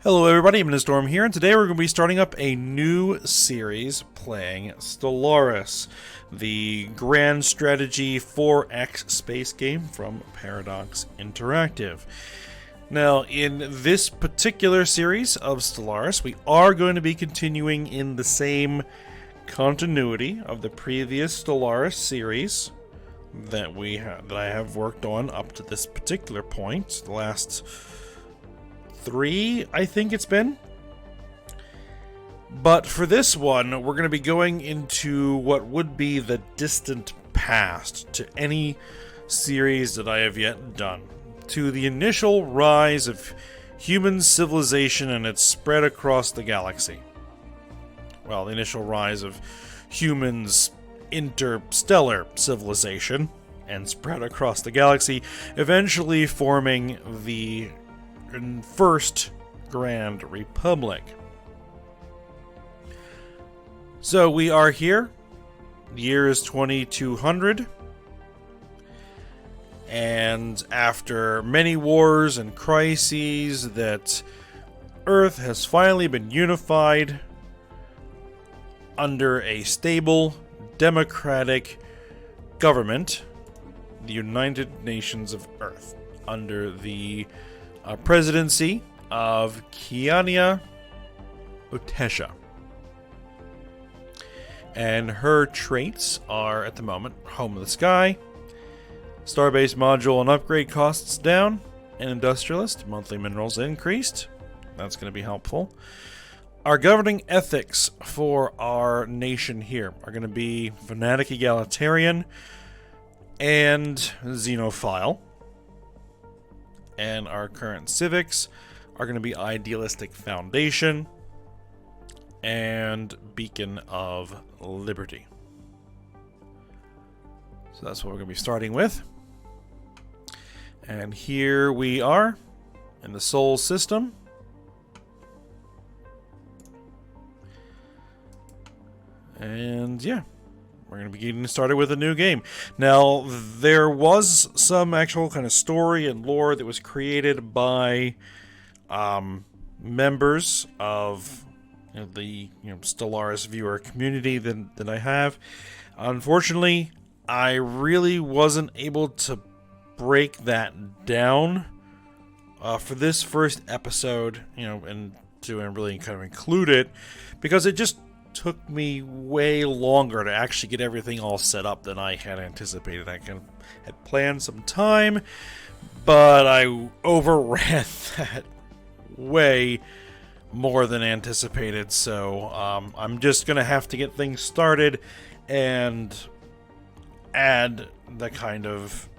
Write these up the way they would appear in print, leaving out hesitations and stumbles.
Hello everybody, I'm Storm here, and today we're going to be starting up a new series playing Stellaris, the grand strategy 4X space game from Paradox Interactive. Now, in this particular series of Stellaris, we are going to be continuing in the same continuity of the previous Stellaris series that I have worked on up to this particular point, the last 3, I think it's been. But for this one, we're going to be going into what would be the distant past to any series that I have yet done. To the initial rise of human civilization and its spread across the galaxy. Well, the initial rise of humans' interstellar civilization and spread across the galaxy, eventually forming the First Grand Republic. So we are here. The year is 2200. And after many wars and crises, that Earth has finally been unified under a stable, democratic government, the United Nations of Earth, under the presidency of Kiania Utesha. And her traits are, at the moment, Home of the Sky, Starbase Module and upgrade costs down, and Industrialist, monthly minerals increased. That's going to be helpful. Our governing ethics for our nation here are going to be Fanatic Egalitarian and Xenophile. And our current civics are going to be Idealistic Foundation and Beacon of Liberty. So that's what we're going to be starting with. And here we are in the Sol system. And yeah, we're going to be getting started with a new game. Now, there was some actual kind of story and lore that was created by members of the Stellaris viewer community that I have. Unfortunately, I really wasn't able to break that down for this first episode, and to really kind of include it, because it just took me way longer to actually get everything all set up than I had anticipated. I had planned some time, but I overran that way more than anticipated. So I'm just going to have to get things started and add the kind of,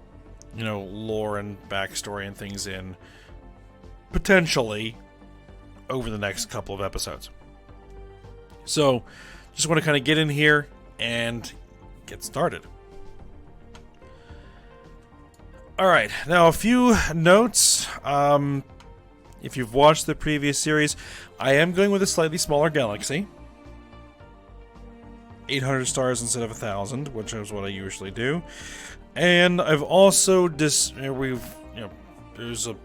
lore and backstory and things in potentially over the next couple of episodes. So, just want to kind of get in here and get started. Alright, now a few notes. If you've watched the previous series, I am going with a slightly smaller galaxy. 800 stars instead of 1,000, which is what I usually do. And I've also there's a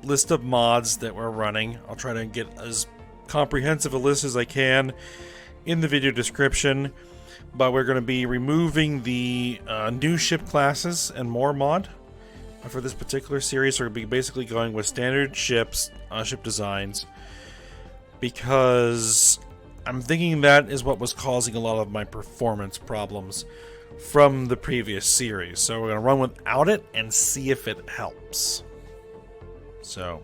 list of mods that we're running. I'll try to get as comprehensive a list as I can in the video description, but we're going to be removing the new ship classes and more mod for this particular series. So we're going to be basically going with standard ships, ship designs, because I'm thinking that is what was causing a lot of my performance problems from the previous series. So we're going to run without it and see if it helps. So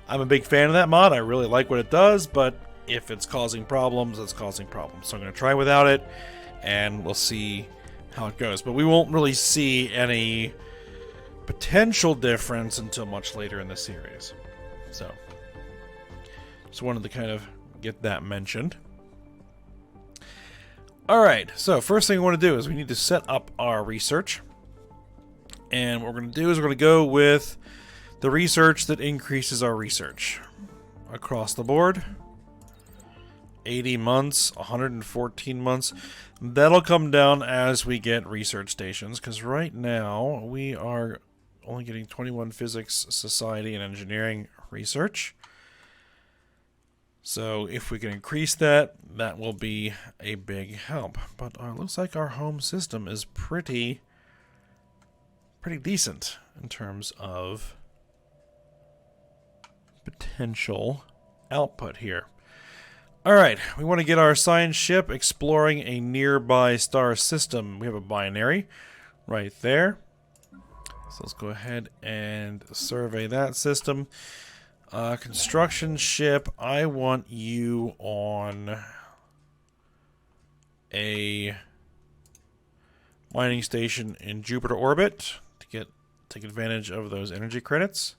I'm a big fan of that mod. I really like what it does, but if it's causing problems, it's causing problems. So I'm going to try without it, and we'll see how it goes. But we won't really see any potential difference until much later in the series. So, just wanted to kind of get that mentioned. Alright, so first thing we want to do is we need to set up our research. And what we're going to do is we're going to go with the research that increases our research across the board. 80 months, 114 months. That'll come down as we get research stations, because right now we are only getting 21 physics, society, and engineering research. So if we can increase that, that will be a big help. But it looks like our home system is pretty decent in terms of potential output here. Alright, we want to get our science ship exploring a nearby star system. We have a binary right there. So let's go ahead and survey that system. Construction ship, I want you on a mining station in Jupiter orbit to take advantage of those energy credits.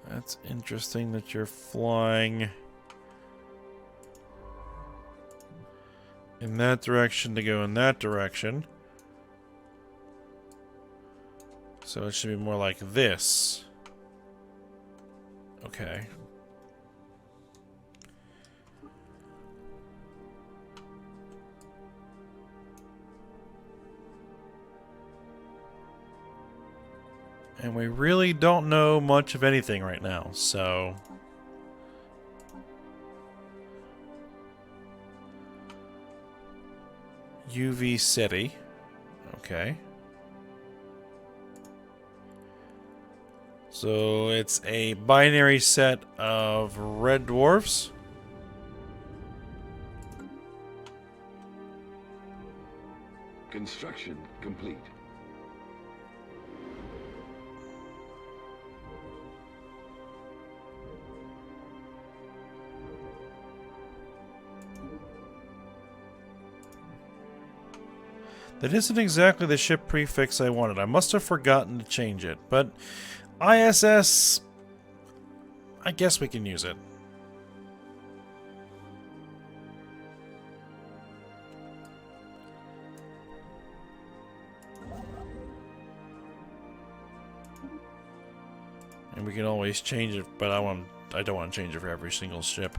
That's interesting that you're flying in that direction to go in that direction. So it should be more like this. Okay. And we really don't know much of anything right now, so... UV City. Okay. So it's a binary set of red dwarfs. Construction complete. That isn't exactly the ship prefix I wanted. I must have forgotten to change it, but ISS, I guess we can use it. And we can always change it, but I don't want to change it for every single ship.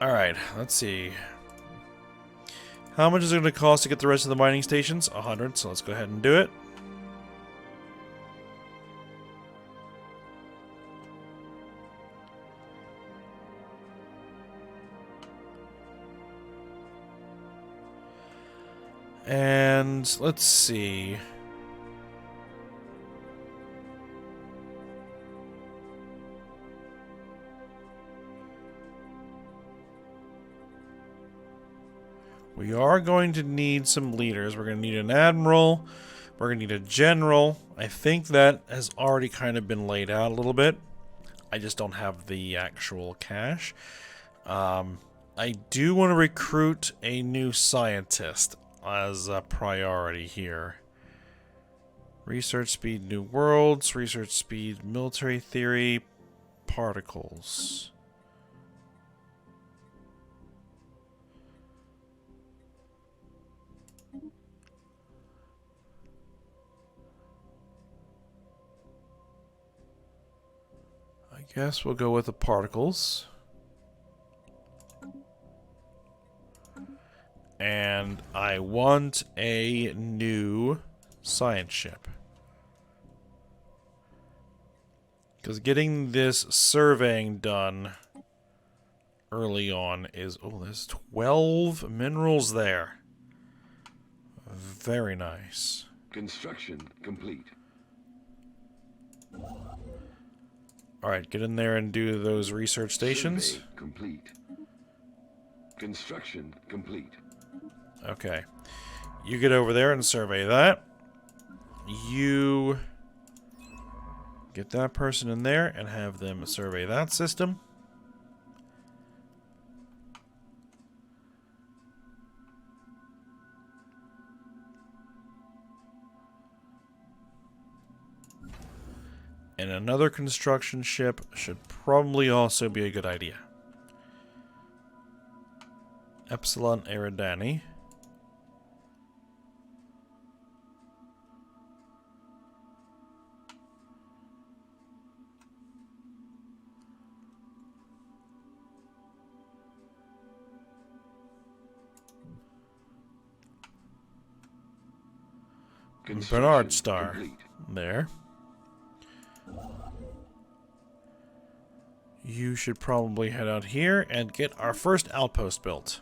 Alright, let's see. How much is it going to cost to get the rest of the mining stations? 100, so let's go ahead and do it. And let's see. We are going to need some leaders. We're going to need an admiral. We're going to need a general. I think that has already kind of been laid out a little bit. I just don't have the actual cash. I do want to recruit a new scientist as a priority here. Research speed, new worlds. Research speed, military theory, particles. I guess we'll go with the particles. And I want a new science ship. Because getting this surveying done early on is... Oh, there's 12 minerals there. Very nice. Construction complete. Alright, get in there and do those research stations. Survey complete. Construction complete. Okay. You get over there and survey that. You get that person in there and have them survey that system. And another construction ship should probably also be a good idea. Epsilon Eridani. Bernard Star. Complete. There. You should probably head out here and get our first outpost built.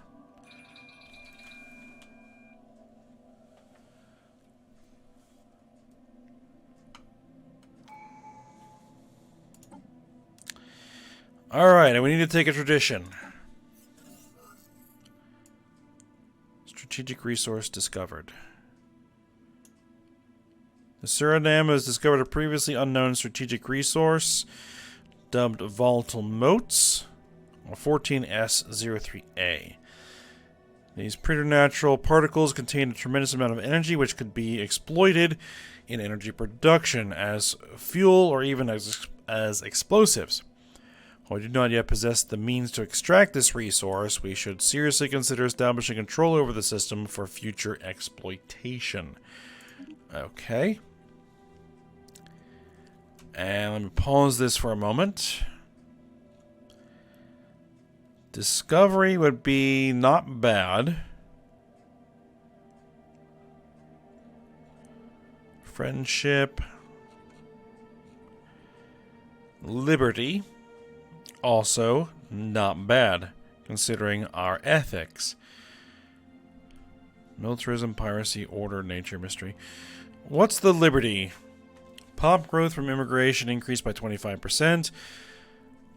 Alright, and we need to take a tradition. Strategic resource discovered. The Suriname has discovered a previously unknown strategic resource dubbed volatile motes, or 14S03A. These preternatural particles contain a tremendous amount of energy which could be exploited in energy production as fuel or even as explosives. While we do not yet possess the means to extract this resource, we should seriously consider establishing control over the system for future exploitation. Okay. And let me pause this for a moment. Discovery would be not bad. Friendship. Liberty. Also not bad, considering our ethics. Militarism, piracy, order, nature, mystery. What's the liberty? Pop growth from immigration increased by 25%.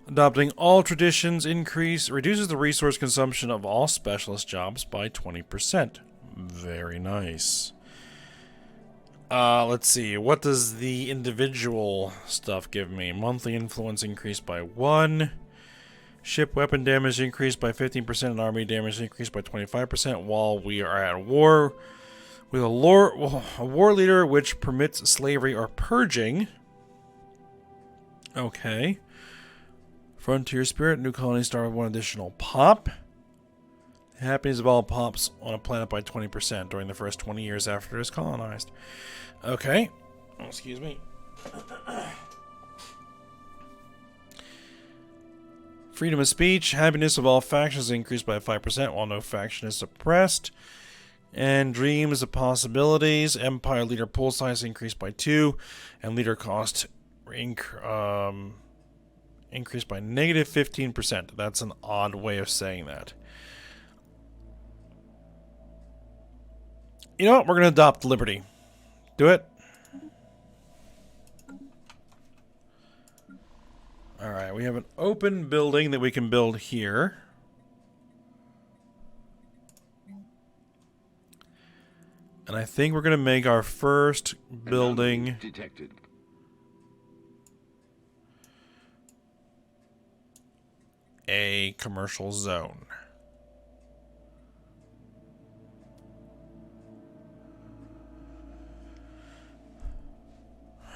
Adopting all traditions reduces the resource consumption of all specialist jobs by 20%. Very nice. Let's see. What does the individual stuff give me? Monthly influence increased by 1. Ship weapon damage increased by 15% and army damage increased by 25% while we are at war with a war leader which permits slavery or purging. Okay. Frontier Spirit, new colony star with 1 additional pop. The happiness of all pops on a planet by 20% during the first 20 years after it is colonized. Okay. Oh, excuse me. Freedom of speech, happiness of all factions increased by 5% while no faction is suppressed. And dreams of possibilities, empire leader pool size increased by 2, and leader cost increased by negative 15%. That's an odd way of saying that. You know what? We're going to adopt liberty. Do it. Alright, we have an open building that we can build here. And I think we're going to make our first building Detected. a commercial zone.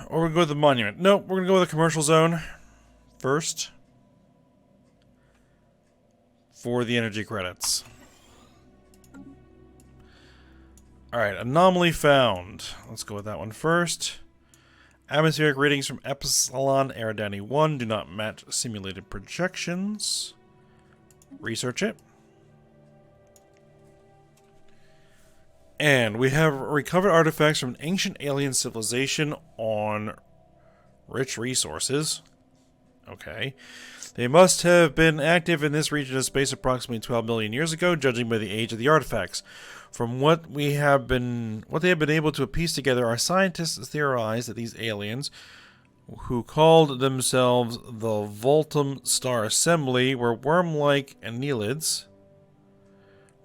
Or we go with the monument. Nope, we're going to go with the commercial zone first for the energy credits. Alright, anomaly found. Let's go with that one first. Atmospheric readings from Epsilon Eridani 1 do not match simulated projections. Research it. And we have recovered artifacts from an ancient alien civilization on rich resources. Okay. They must have been active in this region of space approximately 12 million years ago, judging by the age of the artifacts. From what they have been able to piece together, our scientists theorize that these aliens, who called themselves the Vulcan Star Assembly, were worm-like annelids,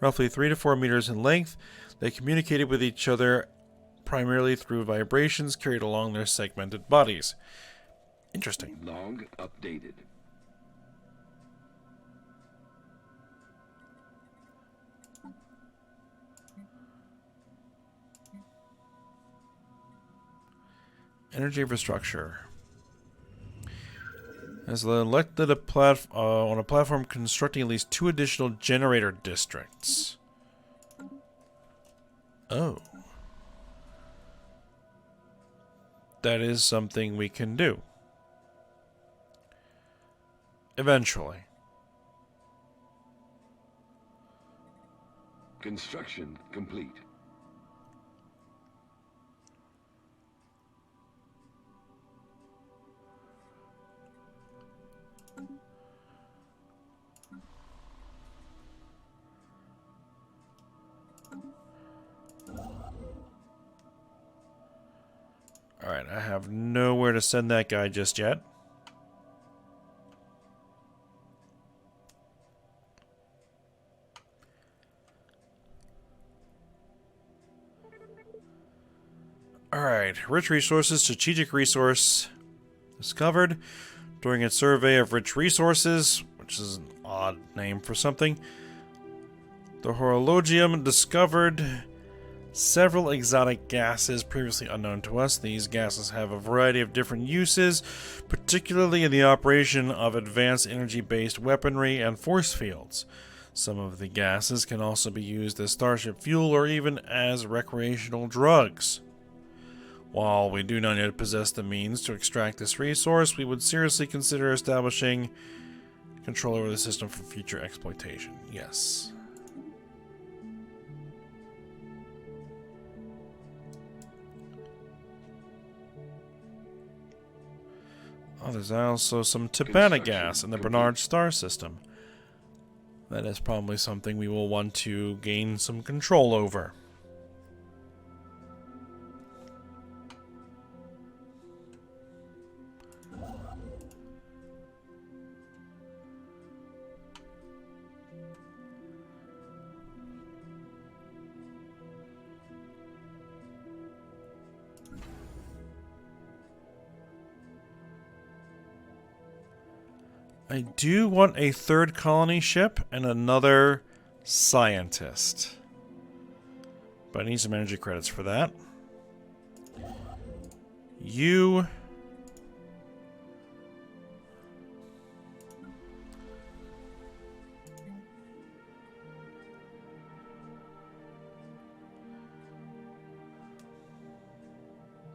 roughly 3 to 4 meters in length. They communicated with each other primarily through vibrations carried along their segmented bodies. Interesting. Log updated. Energy infrastructure. Has elected on a platform constructing at least 2 additional generator districts. Oh. That is something we can do. Eventually. Construction complete. Alright, I have nowhere to send that guy just yet. Alright, rich resources, strategic resource discovered. During a survey of rich resources, which is an odd name for something, the Horologium discovered several exotic gases previously unknown to us. These gases have a variety of different uses, particularly in the operation of advanced energy-based weaponry and force fields. Some of the gases can also be used as starship fuel or even as recreational drugs. While we do not yet possess the means to extract this resource, we would seriously consider establishing control over the system for future exploitation. Yes. Oh, there's also some Tibanna gas in the Bernard star system. That is probably something we will want to gain some control over. I do want a 3rd colony ship and another scientist. But I need some energy credits for that. You...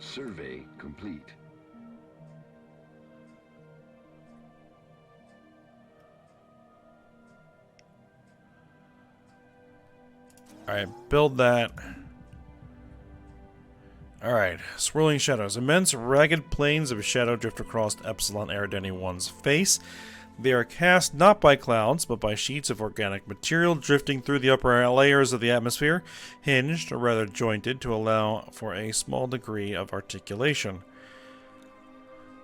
Survey complete. Alright, build that. Alright, swirling shadows. Immense, ragged planes of shadow drift across Epsilon Eridani 1's face. They are cast not by clouds, but by sheets of organic material drifting through the upper layers of the atmosphere, hinged, or rather jointed, to allow for a small degree of articulation.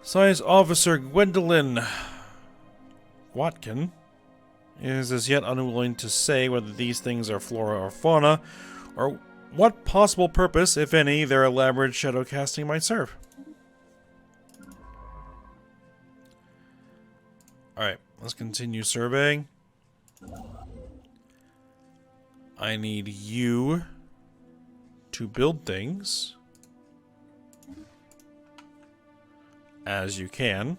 Science Officer Gwendolyn Watkin is as yet unwilling to say whether these things are flora or fauna, or what possible purpose, if any, their elaborate shadow casting might serve. Alright, let's continue surveying. I need you to build things as you can.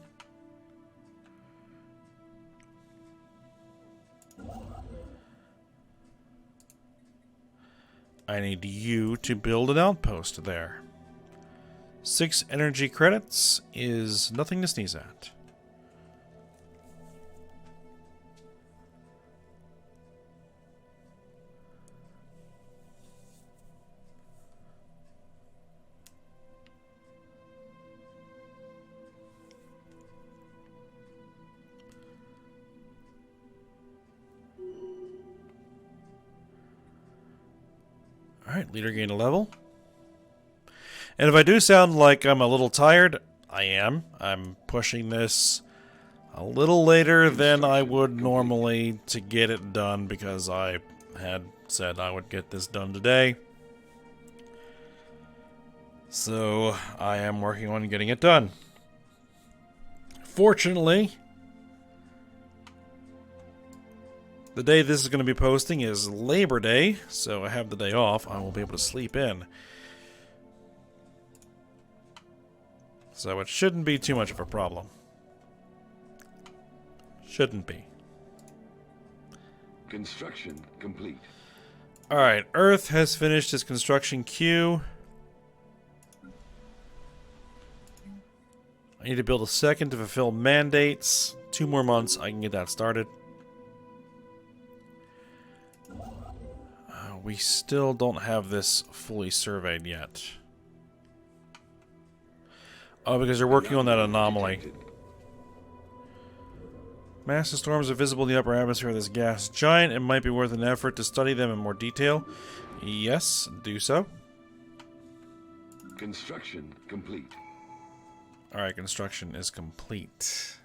I need you to build an outpost there. 6 energy credits is nothing to sneeze at. Alright, leader gained a level. And if I do sound like I'm a little tired, I am. I'm pushing this a little later than I would normally to get it done because I had said I would get this done today. So I am working on getting it done. Fortunately, the day this is going to be posting is Labor Day, so I have the day off. I will be able to sleep in. So it shouldn't be too much of a problem. Shouldn't be. Construction complete. Alright, Earth has finished its construction queue. I need to build a second to fulfill mandates. 2 more months, I can get that started. We still don't have this fully surveyed yet. Oh, because they're working on that anomaly. Detected. Massive storms are visible in the upper atmosphere of this gas giant. It might be worth an effort to study them in more detail. Yes, do so. Construction complete. Alright, construction is complete.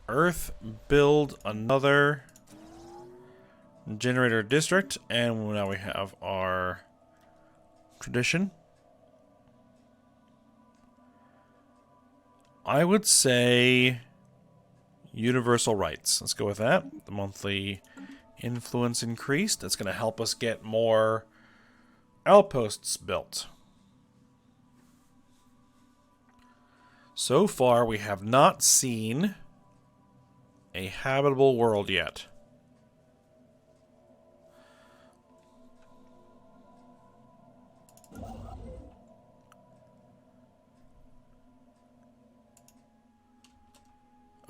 Earth, build another generator district, and now we have our tradition. I would say universal rights. Let's go with that. The monthly influence increased. That's going to help us get more outposts built. So far, we have not seen a habitable world yet.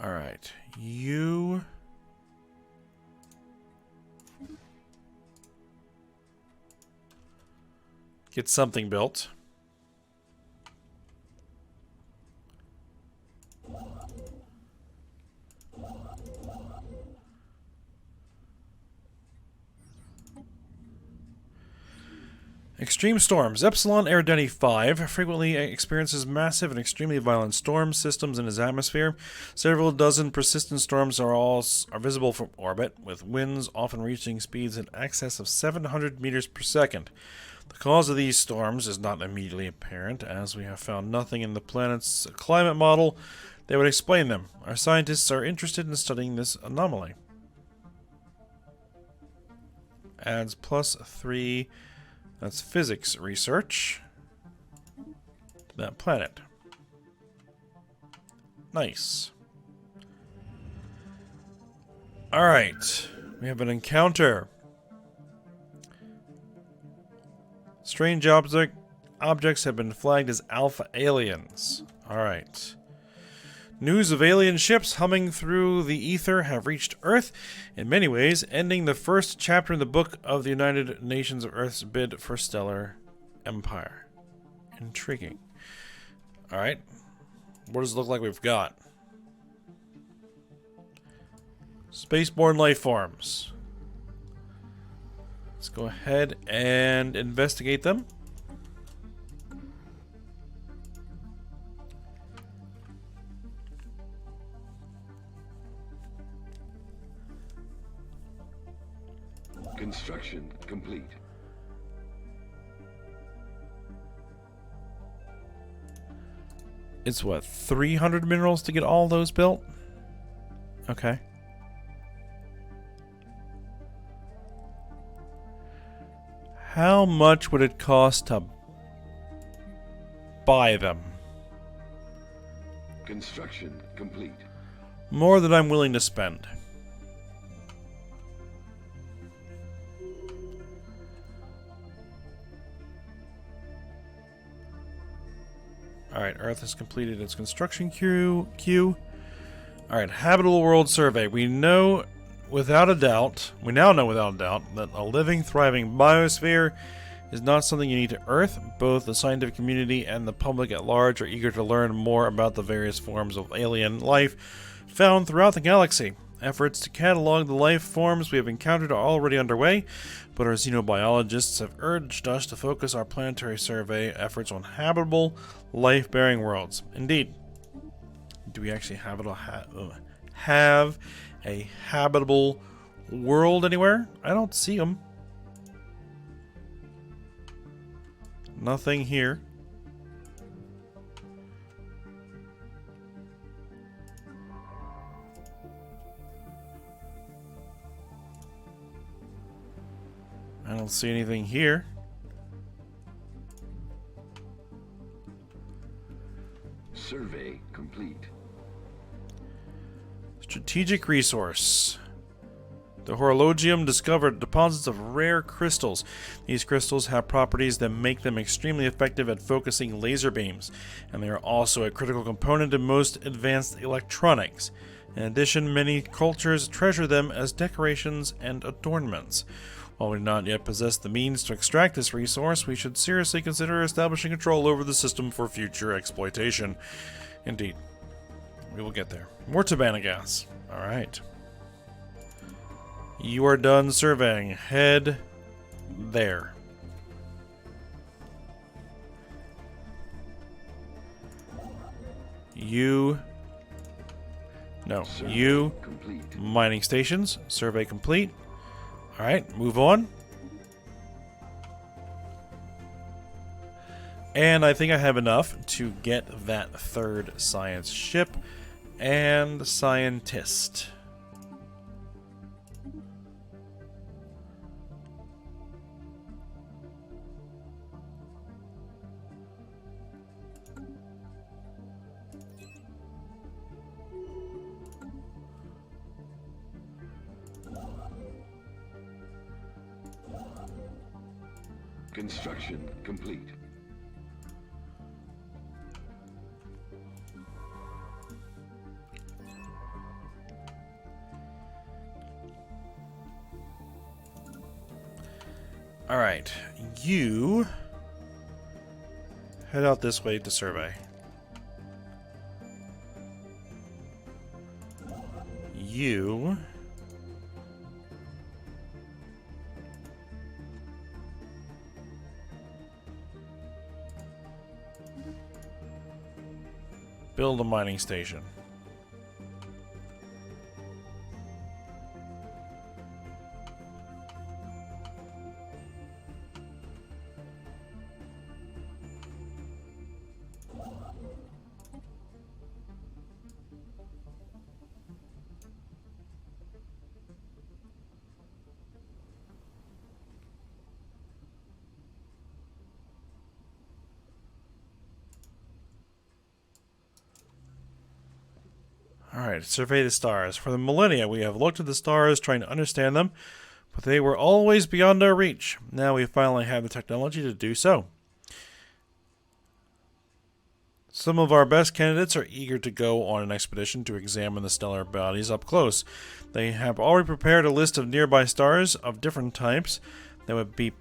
Alright, you... get something built. Extreme storms. Epsilon Eridani 5 frequently experiences massive and extremely violent storm systems in its atmosphere. Several dozen persistent storms are visible from orbit, with winds often reaching speeds in excess of 700 meters per second. The cause of these storms is not immediately apparent, as we have found nothing in the planet's climate model that would explain them. Our scientists are interested in studying this anomaly. Adds +3... that's physics research to that planet. Nice. Alright. We have an encounter. Strange objects have been flagged as alpha aliens. Alright. News of alien ships humming through the ether have reached Earth, in many ways ending the first chapter in the book of the United Nations of Earth's bid for stellar empire. Intriguing. Alright. What does it look like we've got? Spaceborne life forms. Let's go ahead and investigate them. Construction complete. It's what, 300 minerals to get all those built? Okay. How much would it cost to buy them? Construction complete. More than I'm willing to spend. Alright, Earth has completed its construction queue. Alright, habitable world survey. We know without a doubt, that a living, thriving biosphere is not something unique to Earth. Both the scientific community and the public at large are eager to learn more about the various forms of alien life found throughout the galaxy. Efforts to catalog the life forms we have encountered are already underway, but our xenobiologists have urged us to focus our planetary survey efforts on habitable, life-bearing worlds. Indeed. Do we actually have a habitable world anywhere? I don't see them. Nothing here. I don't see anything here. Survey complete. strategic resource. The Horologium discovered deposits of rare crystals. These crystals have properties that make them extremely effective at focusing laser beams, and they are also a critical component in most advanced electronics. In addition, many cultures treasure them as decorations and adornments. While we do not yet possess the means to extract this resource, we should seriously consider establishing control over the system for future exploitation. Indeed. We will get there. More Tabana gas. Alright. You are done surveying. Head there. You... No. Survey You... complete. Mining stations. Survey complete. Alright, move on. And I think I have enough to get that third science ship and scientist. Construction complete. Alright, you head out this way to survey. You build a mining station. Alright, survey the stars. For the millennia, we have looked at the stars, trying to understand them, but they were always beyond our reach. Now we finally have the technology to do so. Some of our best candidates are eager to go on an expedition to examine the stellar bodies up close. They have already prepared a list of nearby stars of different types that would be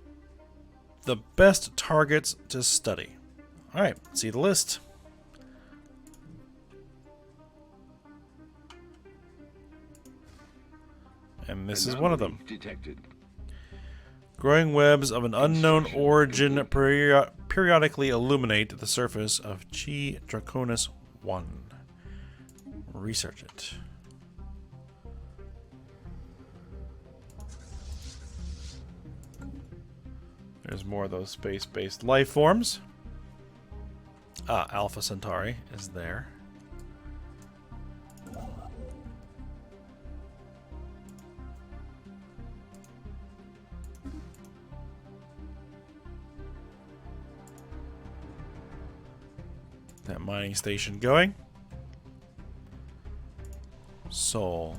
the best targets to study. Alright, see the list. And this is one of them. Detected. Growing webs of an unknown origin periodically illuminate the surface of Chi Draconis 1. Research it. There's more of those space-based life forms. Alpha Centauri is there. That mining station going. Sol.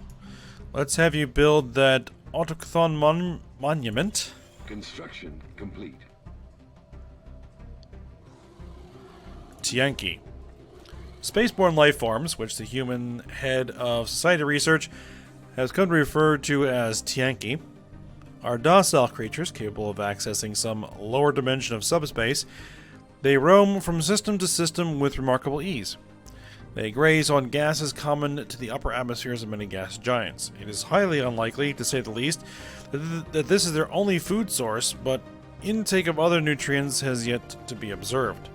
Let's have you build that autochthon monument. Construction complete. Tienkie. Spaceborne life forms, which the human head of Society Research has come to refer to as tienkie, are docile creatures capable of accessing some lower dimension of subspace. They roam from system to system with remarkable ease. They graze on gases common to the upper atmospheres of many gas giants. It is highly unlikely, to say the least, that this is their only food source, but intake of other nutrients has yet to be observed.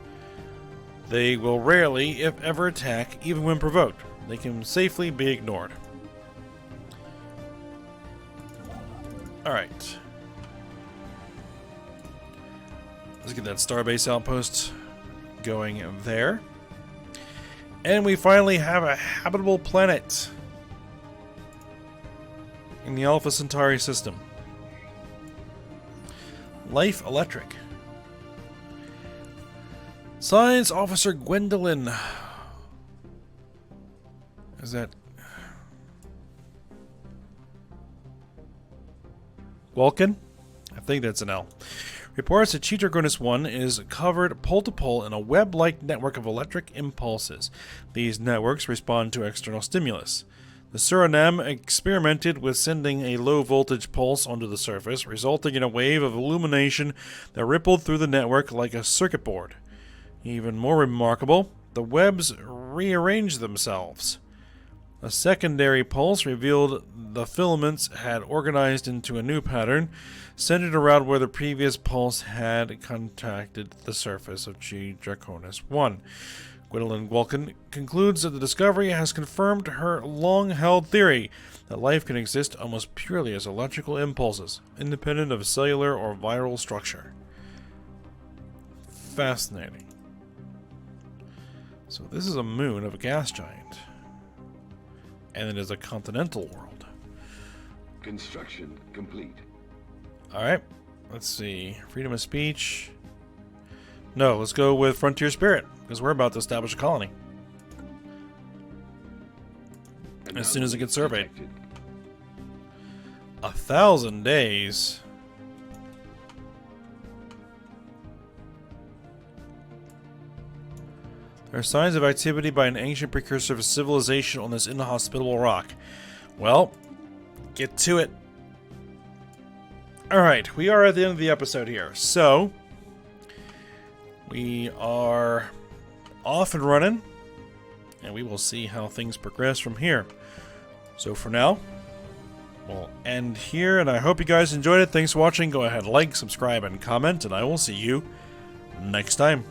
They will rarely, if ever, attack, even when provoked. They can safely be ignored. Alright. Let's get that Starbase Outpost going there. And we finally have a habitable planet in the Alpha Centauri system. Life Electric. Science Officer Gwendolyn. Is that... Vulcan? I think that's an L. Reports that Cheetorgonus 1 is covered pole-to-pole in a web-like network of electric impulses. These networks respond to external stimulus. The Suriname experimented with sending a low-voltage pulse onto the surface, resulting in a wave of illumination that rippled through the network like a circuit board. Even more remarkable, the webs rearranged themselves. A secondary pulse revealed the filaments had organized into a new pattern, centered around where the previous pulse had contacted the surface of Cheetorgonus 1. Gwendolyn Vulcan concludes that the discovery has confirmed her long-held theory that life can exist almost purely as electrical impulses, independent of cellular or viral structure. Fascinating. So this is a moon of a gas giant. And it is a continental world. Construction complete. Alright, let's see. Freedom of speech. No, let's go with Frontier Spirit, because we're about to establish a colony. As soon as it gets surveyed. 1,000 days. There are signs of activity by an ancient precursor of civilization on this inhospitable rock. Well, get to it. Alright, we are at the end of the episode here. So, we are off and running, and we will see how things progress from here. So for now, we'll end here, and I hope you guys enjoyed it. Thanks for watching. Go ahead, like, subscribe, and comment, and I will see you next time.